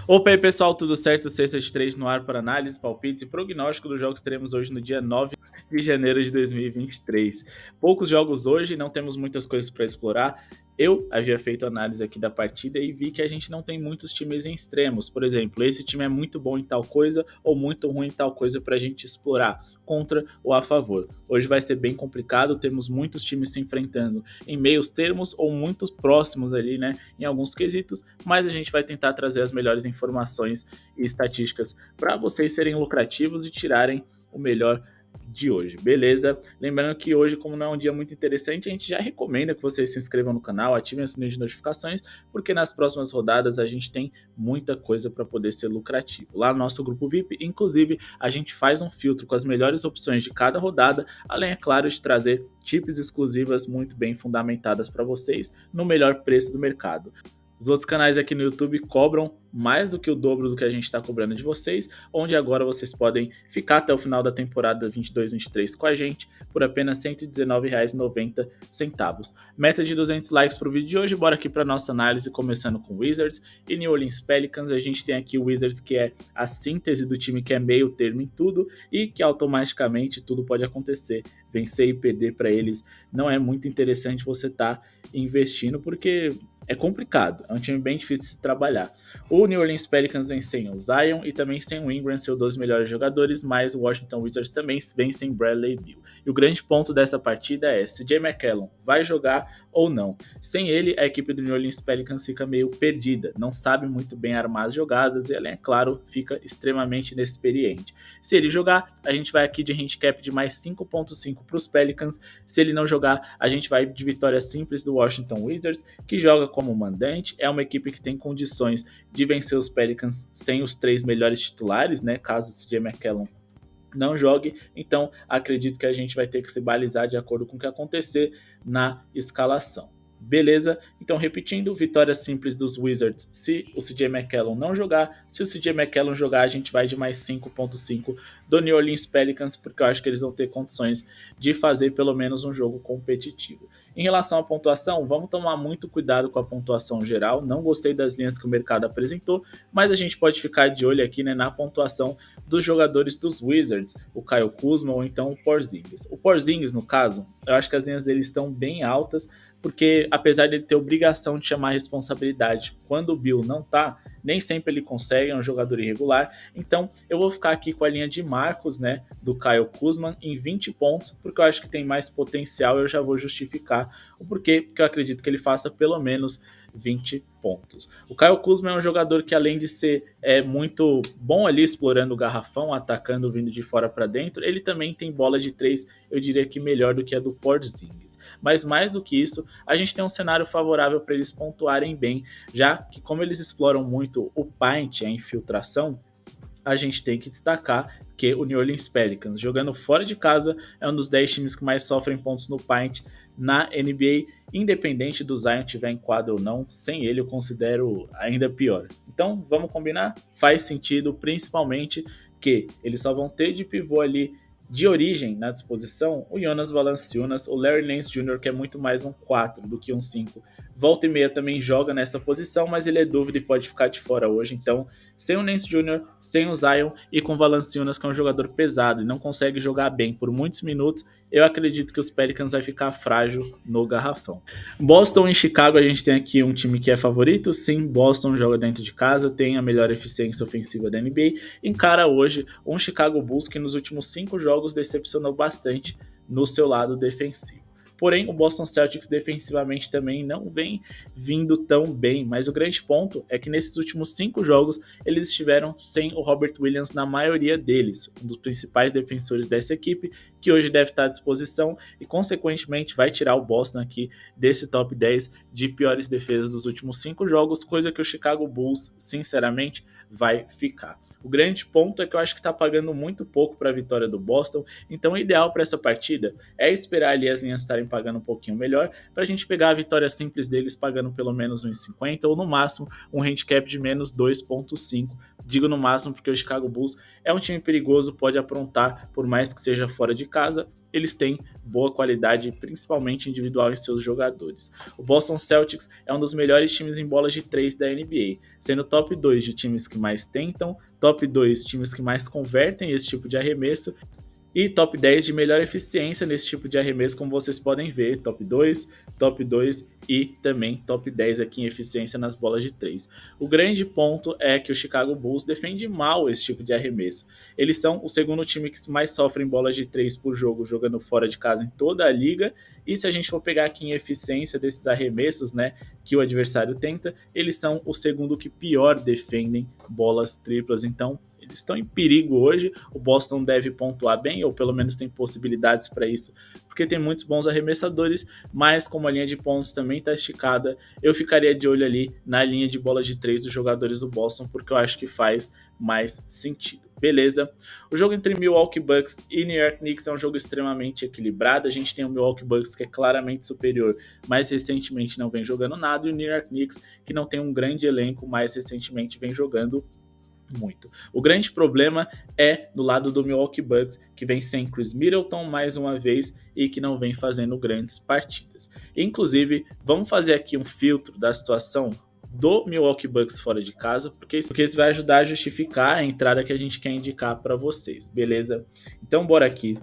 Opa aí pessoal, tudo certo? Sexta de 3 no ar para análise, palpites e prognóstico dos jogos que teremos hoje no dia 9 de janeiro de 2023. Poucos jogos hoje, não temos muitas coisas para explorar. Eu havia feito análise aqui da partida e vi que a gente não tem muitos times em extremos. Por exemplo, esse time é muito bom em tal coisa ou muito ruim em tal coisa para a gente explorar, contra ou a favor. Hoje vai ser bem complicado, temos muitos times se enfrentando em meios termos ou muito próximos ali, né, em alguns quesitos, mas a gente vai tentar trazer as melhores informações e estatísticas para vocês serem lucrativos e tirarem o melhor de hoje, beleza? Lembrando que hoje, como não é um dia muito interessante, a gente já recomenda que vocês se inscrevam no canal, ativem o sininho de notificações, porque nas próximas rodadas a gente tem muita coisa para poder ser lucrativo. Lá no nosso grupo VIP, inclusive, a gente faz um filtro com as melhores opções de cada rodada, além, é claro, de trazer tips exclusivas muito bem fundamentadas para vocês no melhor preço do mercado. Os outros canais aqui no YouTube cobram mais do que o dobro do que a gente está cobrando de vocês, onde agora vocês podem ficar até o final da temporada 22-23 com a gente por apenas R$ 119,90. Meta de 200 likes para o vídeo de hoje, bora aqui para nossa análise, começando com Wizards e New Orleans Pelicans. A gente tem aqui o Wizards, que é a síntese do time que é meio termo em tudo e que automaticamente tudo pode acontecer. Vencer e perder para eles não é muito interessante você estar investindo, porque é complicado, é um time bem difícil de se trabalhar. O New Orleans Pelicans vem sem o Zion e também sem o Ingram, seus dois melhores jogadores, mas o Washington Wizards também vem sem Bradley Beal. E o grande ponto dessa partida é se CJ McCollum vai jogar ou não. Sem ele, a equipe do New Orleans Pelicans fica meio perdida, não sabe muito bem armar as jogadas e, além, é claro, fica extremamente inexperiente. Se ele jogar, a gente vai aqui de handicap de mais 5.5 para os Pelicans. Se ele não jogar, a gente vai de vitória simples do Washington Wizards, que joga como mandante, é uma equipe que tem condições de vencer os Pelicans sem os três melhores titulares, né, caso o CJ McCollum não jogue, então acredito que a gente vai ter que se balizar de acordo com o que acontecer na escalação. Beleza? Então, repetindo, vitória simples dos Wizards se o CJ McCollum não jogar. Se o CJ McCollum jogar, a gente vai de mais 5.5 do New Orleans Pelicans, porque eu acho que eles vão ter condições de fazer pelo menos um jogo competitivo. Em relação à pontuação, vamos tomar muito cuidado com a pontuação geral. Não gostei das linhas que o mercado apresentou, mas a gente pode ficar de olho aqui, né, na pontuação dos jogadores dos Wizards, o Kyle Kuzma ou então o Porzingis. O Porzingis, no caso, eu acho que as linhas dele estão bem altas, porque apesar de ele ter obrigação de chamar a responsabilidade quando o Bill não tá, nem sempre ele consegue, é um jogador irregular. Então eu vou ficar aqui com a linha de Marcos, né, do Kyle Kuzma em 20 pontos, porque eu acho que tem mais potencial. Eu já vou justificar o porquê, porque eu acredito que ele faça pelo menos 20 pontos. O Kyle Kuzma é um jogador que, além de ser muito bom ali explorando o garrafão, atacando vindo de fora para dentro, ele também tem bola de 3, eu diria que melhor do que a do Porzingis. Mas mais do que isso, a gente tem um cenário favorável para eles pontuarem bem, já que, como eles exploram muito o paint, a infiltração, a gente tem que destacar que o New Orleans Pelicans, jogando fora de casa, é um dos 10 times que mais sofrem pontos no paint na NBA, independente do Zion tiver em quadra ou não. Sem ele eu considero ainda pior. Então vamos combinar? Faz sentido, principalmente que eles só vão ter de pivô ali de origem na disposição o Jonas Valanciunas, o Larry Nance Jr., que é muito mais um 4 do que um 5. Volta e meia também joga nessa posição, mas ele é dúvida e pode ficar de fora hoje. Então, sem o Nance Jr., sem o Zion e com o Valanciunas, que é um jogador pesado e não consegue jogar bem por muitos minutos, eu acredito que os Pelicans vai ficar frágil no garrafão. Boston e Chicago, a gente tem aqui um time que é favorito. Sim, Boston joga dentro de casa, tem a melhor eficiência ofensiva da NBA. Encara hoje um Chicago Bulls que nos últimos 5 jogos decepcionou bastante no seu lado defensivo. Porém, o Boston Celtics defensivamente também não vem vindo tão bem, mas o grande ponto é que nesses últimos 5 jogos eles estiveram sem o Robert Williams na maioria deles, um dos principais defensores dessa equipe, que hoje deve estar à disposição e, consequentemente, vai tirar o Boston aqui desse top 10 de piores defesas dos últimos 5 jogos, coisa que o Chicago Bulls, sinceramente, vai ficar. O grande ponto é que eu acho que está pagando muito pouco para a vitória do Boston, então o ideal para essa partida é esperar ali as linhas estarem pagando um pouquinho melhor, para a gente pegar a vitória simples deles pagando pelo menos 1,50 ou no máximo um handicap de menos 2,5 Digo no máximo porque o Chicago Bulls é um time perigoso, pode aprontar, por mais que seja fora de casa, eles têm boa qualidade, principalmente individual em seus jogadores. O Boston Celtics é um dos melhores times em bolas de 3 da NBA, sendo top 2 de times que mais tentam, top 2 times que mais convertem esse tipo de arremesso, e top 10 de melhor eficiência nesse tipo de arremesso, como vocês podem ver, top 2 e também top 10 aqui em eficiência nas bolas de 3. O grande ponto é que o Chicago Bulls defende mal esse tipo de arremesso. Eles são o segundo time que mais sofre em bolas de 3 por jogo, jogando fora de casa em toda a liga, e se a gente for pegar aqui em eficiência desses arremessos, né, que o adversário tenta, eles são o segundo que pior defendem bolas triplas, então eles estão em perigo hoje. O Boston deve pontuar bem, ou pelo menos tem possibilidades para isso, porque tem muitos bons arremessadores, mas como a linha de pontos também está esticada, eu ficaria de olho ali na linha de bola de 3 dos jogadores do Boston, porque eu acho que faz mais sentido. Beleza? O jogo entre Milwaukee Bucks e New York Knicks é um jogo extremamente equilibrado. A gente tem o Milwaukee Bucks, que é claramente superior, mas recentemente não vem jogando nada, e o New York Knicks, que não tem um grande elenco, mas recentemente vem jogando muito. O grande problema é do lado do Milwaukee Bucks, que vem sem Chris Middleton mais uma vez e que não vem fazendo grandes partidas. Inclusive, vamos fazer aqui um filtro da situação do Milwaukee Bucks fora de casa, porque isso vai ajudar a justificar a entrada que a gente quer indicar para vocês, beleza? Então bora aqui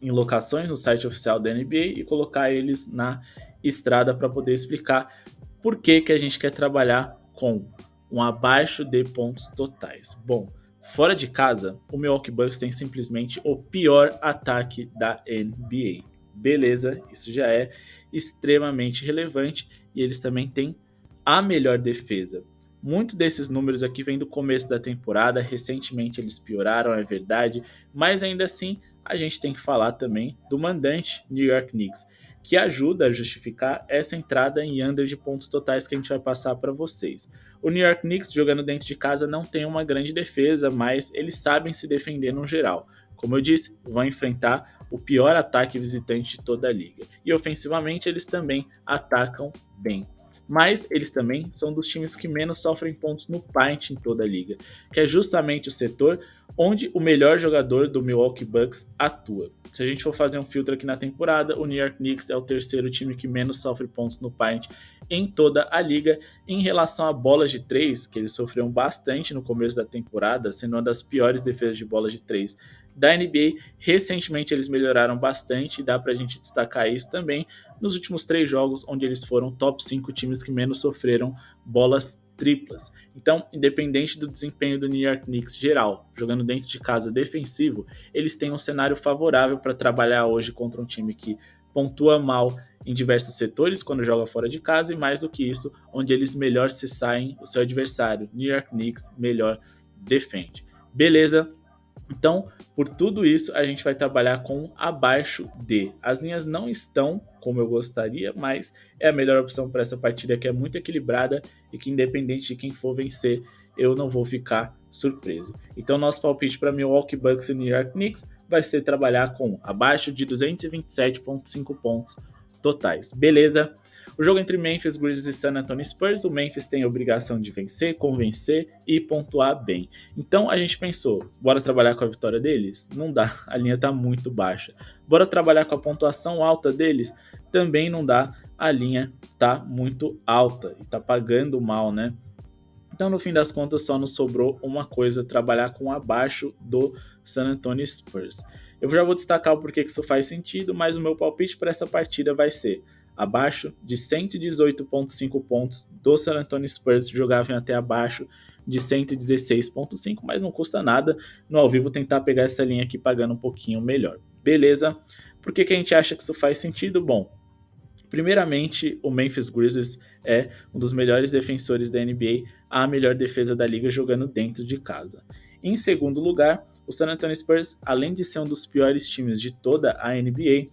em locações no site oficial da NBA e colocar eles na estrada para poder explicar por que a gente quer trabalhar com um abaixo de pontos totais. Bom, fora de casa, o Milwaukee Bucks tem simplesmente o pior ataque da NBA. Beleza, isso já é extremamente relevante, e eles também têm a melhor defesa. Muitos desses números aqui vêm do começo da temporada, recentemente eles pioraram, é verdade, mas ainda assim a gente tem que falar também do mandante New York Knicks, que ajuda a justificar essa entrada em under de pontos totais que a gente vai passar para vocês. O New York Knicks, jogando dentro de casa, não tem uma grande defesa, mas eles sabem se defender no geral. Como eu disse, vão enfrentar o pior ataque visitante de toda a liga. E ofensivamente eles também atacam bem. Mas eles também são dos times que menos sofrem pontos no paint em toda a liga, que é justamente o setor onde o melhor jogador do Milwaukee Bucks atua. Se a gente for fazer um filtro aqui na temporada, o New York Knicks é o terceiro time que menos sofre pontos no paint em toda a liga. Em relação a bolas de 3, que eles sofreram bastante no começo da temporada, sendo uma das piores defesas de bolas de 3 da NBA, recentemente eles melhoraram bastante, e dá pra gente destacar isso também nos últimos 3 jogos, onde eles foram top 5 times que menos sofreram bolas triplas. Então, independente do desempenho do New York Knicks geral, jogando dentro de casa defensivo, eles têm um cenário favorável para trabalhar hoje contra um time que pontua mal em diversos setores quando joga fora de casa, e mais do que isso, onde eles melhor se saem o seu adversário. New York Knicks melhor defende. Beleza? Então, por tudo isso, a gente vai trabalhar com abaixo de. As linhas não estão como eu gostaria, mas é a melhor opção para essa partida, que é muito equilibrada e que, independente de quem for vencer, eu não vou ficar surpreso. Então, nosso palpite para Milwaukee Bucks e New York Knicks vai ser trabalhar com abaixo de 227,5 pontos totais. Beleza? O jogo entre Memphis Grizzlies e San Antonio Spurs, o Memphis tem a obrigação de vencer, convencer e pontuar bem. Então a gente pensou, bora trabalhar com a vitória deles? Não dá, a linha está muito baixa. Bora trabalhar com a pontuação alta deles? Também não dá, a linha está muito alta e está pagando mal, né? Então, no fim das contas, só nos sobrou uma coisa: trabalhar com abaixo do San Antonio Spurs. Eu já vou destacar o porquê que isso faz sentido, mas o meu palpite para essa partida vai ser abaixo de 118,5 pontos do San Antonio Spurs, jogavam até abaixo de 116,5, mas não custa nada no ao vivo tentar pegar essa linha aqui pagando um pouquinho melhor. Beleza? Por que a gente acha que isso faz sentido? Bom, primeiramente, o Memphis Grizzlies é um dos melhores defensores da NBA, a melhor defesa da liga jogando dentro de casa. Em segundo lugar, o San Antonio Spurs, além de ser um dos piores times de toda a NBA,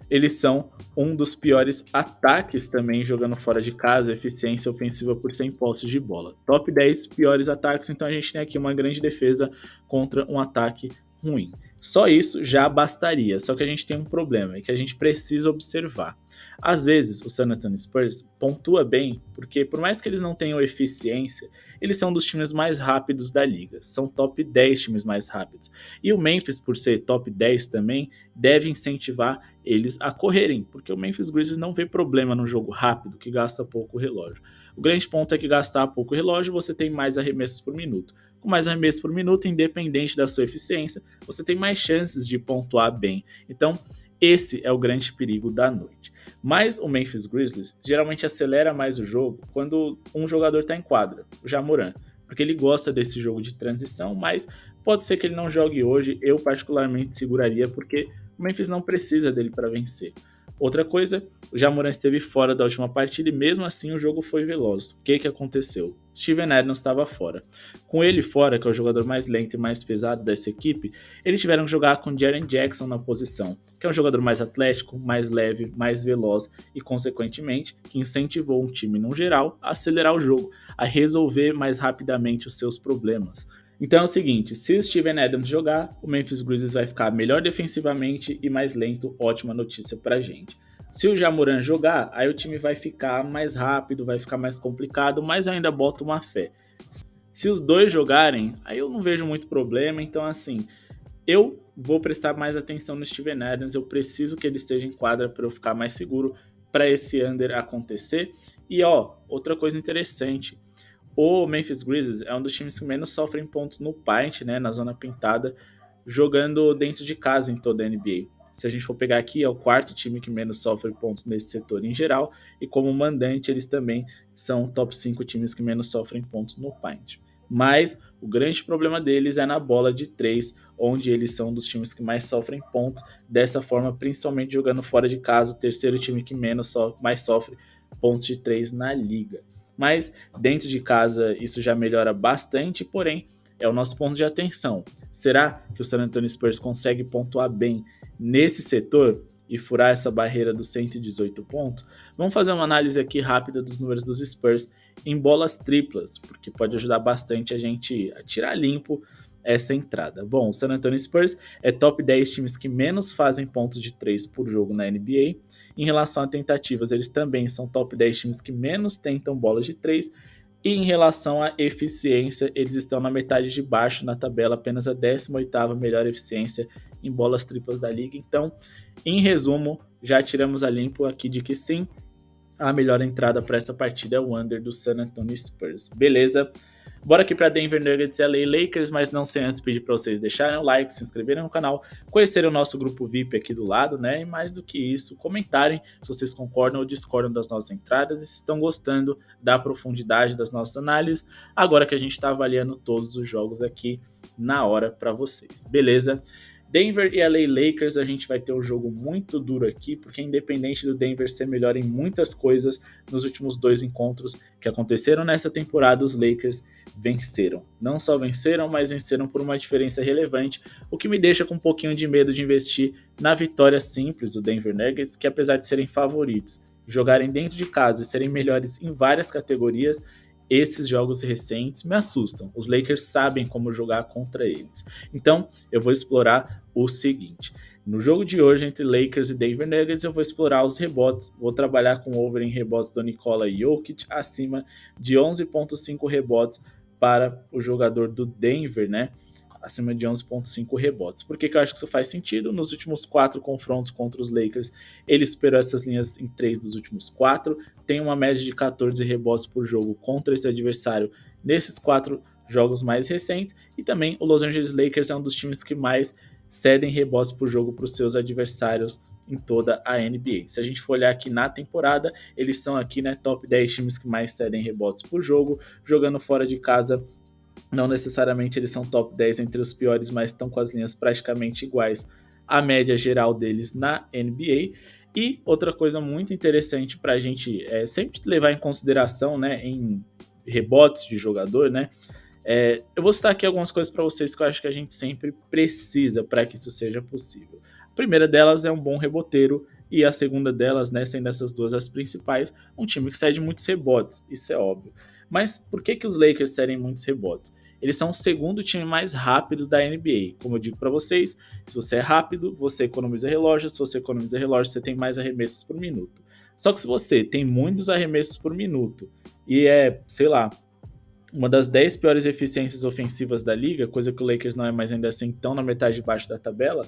eles são um dos piores ataques também jogando fora de casa, eficiência ofensiva por 100 posses de bola. Top 10 piores ataques, então a gente tem aqui uma grande defesa contra um ataque ruim. Só isso já bastaria, só que a gente tem um problema, é que a gente precisa observar. Às vezes, o San Antonio Spurs pontua bem, porque por mais que eles não tenham eficiência, eles são dos times mais rápidos da liga, são top 10 times mais rápidos. E o Memphis, por ser top 10 também, deve incentivar eles a correrem, porque o Memphis Grizzlies não vê problema no jogo rápido, que gasta pouco relógio. O grande ponto é que gastar pouco relógio, você tem mais arremessos por minuto. Com mais arremessos por minuto, independente da sua eficiência, você tem mais chances de pontuar bem. Então, esse é o grande perigo da noite. Mas o Memphis Grizzlies geralmente acelera mais o jogo quando um jogador está em quadra, o Ja Morant, porque ele gosta desse jogo de transição, mas pode ser que ele não jogue hoje. Eu particularmente seguraria porque o Memphis não precisa dele para vencer. Outra coisa, o Ja Morant esteve fora da última partida e mesmo assim o jogo foi veloz. O que aconteceu? Steven Adams estava fora. Com ele fora, que é o jogador mais lento e mais pesado dessa equipe, eles tiveram que jogar com Jaren Jackson na posição, que é um jogador mais atlético, mais leve, mais veloz e, consequentemente, que incentivou um time no geral a acelerar o jogo, a resolver mais rapidamente os seus problemas. Então é o seguinte, se o Steven Adams jogar, o Memphis Grizzlies vai ficar melhor defensivamente e mais lento, ótima notícia pra gente. Se o Ja Morant jogar, aí o time vai ficar mais rápido, vai ficar mais complicado, mas eu ainda boto uma fé. Se os dois jogarem, aí eu não vejo muito problema, então assim, eu vou prestar mais atenção no Steven Adams, eu preciso que ele esteja em quadra para eu ficar mais seguro para esse under acontecer. E ó, outra coisa interessante, o Memphis Grizzlies é um dos times que menos sofrem pontos no paint, né, na zona pintada, jogando dentro de casa em toda a NBA. Se a gente for pegar aqui, é o quarto time que menos sofre pontos nesse setor em geral, e como mandante eles também são top 5 times que menos sofrem pontos no paint. Mas o grande problema deles é na bola de 3, onde eles são um dos times que mais sofrem pontos, dessa forma, principalmente jogando fora de casa, o terceiro time que mais sofre pontos de 3 na liga. Mas dentro de casa isso já melhora bastante, porém é o nosso ponto de atenção. Será que o San Antonio Spurs consegue pontuar bem nesse setor e furar essa barreira dos 118 pontos? Vamos fazer uma análise aqui rápida dos números dos Spurs em bolas triplas, porque pode ajudar bastante a gente a tirar limpo essa entrada. Bom, o San Antonio Spurs é top 10 times que menos fazem pontos de 3 por jogo na NBA. Em relação a tentativas, eles também são top 10 times que menos tentam bolas de 3. E em relação à eficiência, eles estão na metade de baixo na tabela, apenas a 18ª melhor eficiência em bolas triplas da liga. Então, em resumo, já tiramos a limpo aqui de que sim, a melhor entrada para essa partida é o under do San Antonio Spurs. Beleza? Bora aqui para Denver Nuggets e LA Lakers, mas não sem antes pedir para vocês deixarem o like, se inscreverem no canal, conhecerem o nosso grupo VIP aqui do lado, né? E mais do que isso, comentarem se vocês concordam ou discordam das nossas entradas e se estão gostando da profundidade das nossas análises, agora que a gente está avaliando todos os jogos aqui na hora para vocês. Beleza? Denver e LA Lakers, a gente vai ter um jogo muito duro aqui, porque independente do Denver ser melhor em muitas coisas, nos últimos 2 encontros que aconteceram nessa temporada, os Lakers venceram. Não só venceram, mas venceram por uma diferença relevante, o que me deixa com um pouquinho de medo de investir na vitória simples do Denver Nuggets, que apesar de serem favoritos, jogarem dentro de casa e serem melhores em várias categorias, esses jogos recentes me assustam. Os Lakers sabem como jogar contra eles. Então, eu vou explorar o seguinte. No jogo de hoje, entre Lakers e Denver Nuggets, eu vou explorar os rebotes. Vou trabalhar com over em rebotes do Nikola Jokic, acima de 11,5 rebotes para o jogador do Denver, né? Acima de 11,5 rebotes. Por que eu acho que isso faz sentido? Nos últimos 4 confrontos contra os Lakers, ele superou essas linhas em 3 dos últimos 4, tem uma média de 14 rebotes por jogo contra esse adversário nesses 4 jogos mais recentes, e também o Los Angeles Lakers é um dos times que mais cedem rebotes por jogo para os seus adversários em toda a NBA. Se a gente for olhar aqui na temporada, eles são aqui, né, top 10 times que mais cedem rebotes por jogo, jogando fora de casa. Não necessariamente eles são top 10 entre os piores, mas estão com as linhas praticamente iguais à média geral deles na NBA. E outra coisa muito interessante para a gente sempre levar em consideração, né, em rebotes de jogador, né? Eu vou citar aqui algumas coisas para vocês que eu acho que a gente sempre precisa para que isso seja possível. A primeira delas é um bom reboteiro, e a segunda delas, né, sendo essas duas as principais, um time que cede muitos rebotes, isso é óbvio. Mas por que os Lakers cedem muitos rebotes? eles são o segundo time mais rápido da NBA. Como eu digo para vocês, se você é rápido, você economiza relógio, se você economiza relógio, você tem mais arremessos por minuto. Só que se você tem muitos arremessos por minuto e sei lá, uma das 10 piores eficiências ofensivas da liga, coisa que o Lakers não é mais ainda assim tão na metade de baixo da tabela,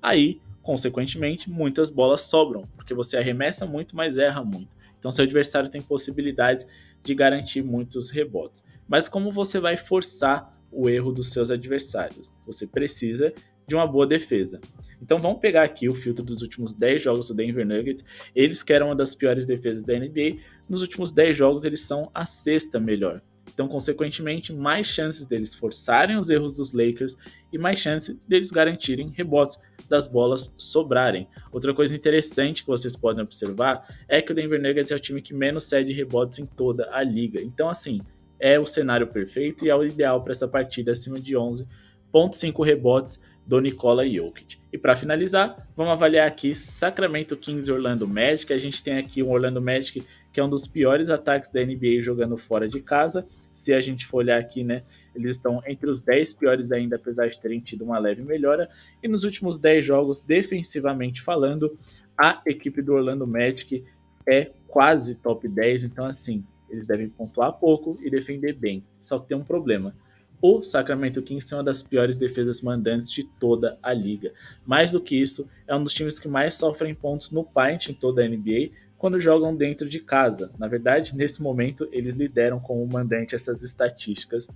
aí, consequentemente, muitas bolas sobram, porque você arremessa muito, mas erra muito. Então seu adversário tem possibilidades de garantir muitos rebotes. Mas como você vai forçar o erro dos seus adversários? Você precisa de uma boa defesa. Então vamos pegar aqui o filtro dos últimos 10 jogos do Denver Nuggets. Eles que eram uma das piores defesas da NBA, nos últimos 10 jogos eles são a sexta melhor. Então, consequentemente, mais chances deles forçarem os erros dos Lakers e mais chances deles garantirem rebotes das bolas sobrarem. Outra coisa interessante que vocês podem observar é que o Denver Nuggets é o time que menos cede rebotes em toda a liga. Então, assim, é o cenário perfeito e é o ideal para essa partida acima de 11,5 rebotes do Nikola Jokic. E para finalizar, vamos avaliar aqui Sacramento Kings e Orlando Magic. A gente tem aqui um Orlando Magic que é um dos piores ataques da NBA jogando fora de casa. Se a gente for olhar aqui, né, eles estão entre os 10 piores ainda, apesar de terem tido uma leve melhora. E nos últimos 10 jogos, defensivamente falando, a equipe do Orlando Magic é quase top 10. Então, assim, eles devem pontuar pouco e defender bem. Só que tem um problema. O Sacramento Kings tem uma das piores defesas mandantes de toda a liga. Mais do que isso, é um dos times que mais sofrem pontos no paint em toda a NBA quando jogam dentro de casa. Na verdade, nesse momento, eles lideram como mandante essas estatísticas,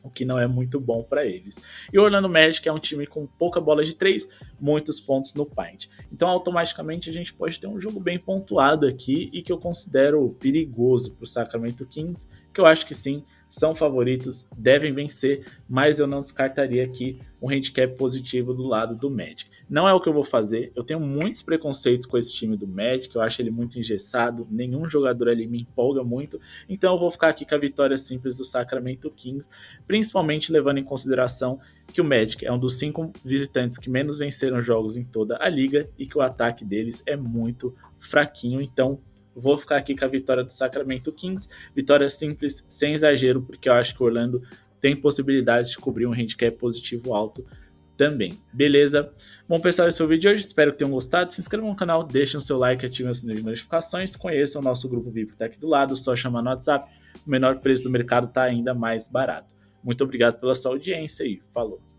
o que não é muito bom para eles. E o Orlando Magic é um time com pouca bola de 3, muitos pontos no paint. Então, automaticamente, a gente pode ter um jogo bem pontuado aqui e que eu considero perigoso para o Sacramento Kings, que eu acho que sim, são favoritos, devem vencer, mas eu não descartaria aqui um handicap positivo do lado do Magic. Não é o que eu vou fazer, eu tenho muitos preconceitos com esse time do Magic, eu acho ele muito engessado, nenhum jogador ali me empolga muito, então eu vou ficar aqui com a vitória simples do Sacramento Kings, principalmente levando em consideração que o Magic é um dos 5 visitantes que menos venceram jogos em toda a liga e que o ataque deles é muito fraquinho, então vou ficar aqui com a vitória do Sacramento Kings. Vitória simples, sem exagero, porque eu acho que o Orlando tem possibilidade de cobrir um handicap positivo alto também. Beleza? Bom, pessoal, esse foi o vídeo de hoje. Espero que tenham gostado. Se inscrevam no canal, deixem o seu like, ativem o sininho de notificações. Conheçam o nosso grupo VIP que está aqui do lado. Só chamar no WhatsApp. O menor preço do mercado está ainda mais barato. Muito obrigado pela sua audiência e falou!